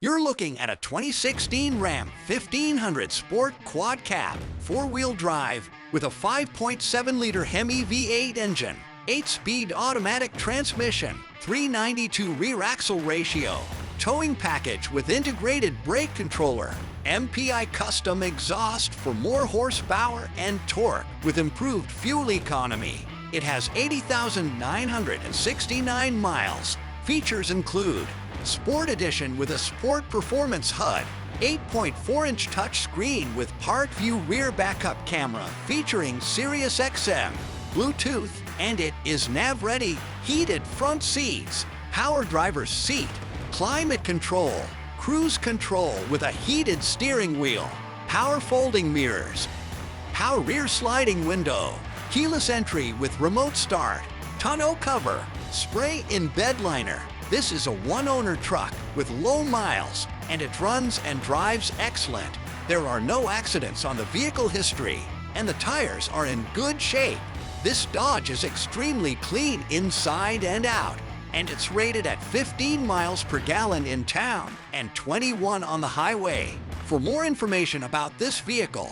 You're looking at a 2016 Ram 1500 Sport Quad Cab, 4-wheel drive with a 5.7-liter Hemi V8 engine, 8-speed automatic transmission, 392 rear axle ratio, towing package with integrated brake controller, MPI custom exhaust for more horsepower and torque with improved fuel economy. It has 80,969 miles. Features include Sport Edition with a Sport Performance HUD, 8.4-inch touchscreen with Park View rear backup camera featuring Sirius XM, Bluetooth, and it is nav-ready, heated front seats, power driver's seat, climate control, cruise control with a heated steering wheel, power folding mirrors, power rear sliding window, keyless entry with remote start, tonneau cover, spray-in bedliner. This is a one-owner truck with low miles, and it runs and drives excellent. There are no accidents on the vehicle history, and the tires are in good shape. This Dodge is extremely clean inside and out, and it's rated at 15 miles per gallon in town and 21 on the highway. For more information about this vehicle,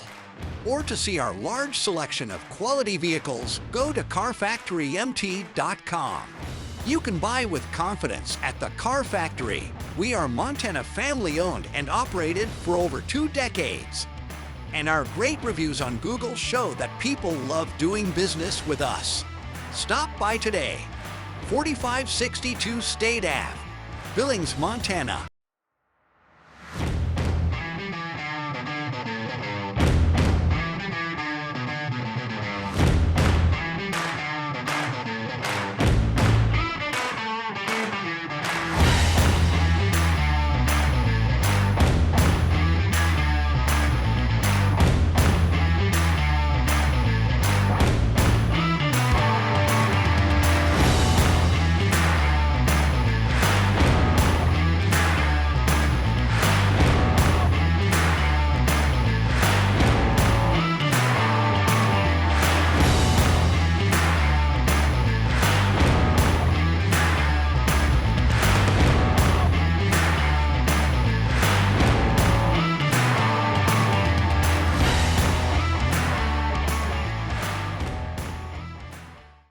or to see our large selection of quality vehicles, go to carfactorymt.com. You can buy with confidence at the Car Factory. We are Montana family-owned and operated for over 2 decades. And our great reviews on Google show that people love doing business with us. Stop by today. 4562 State Ave, Billings, Montana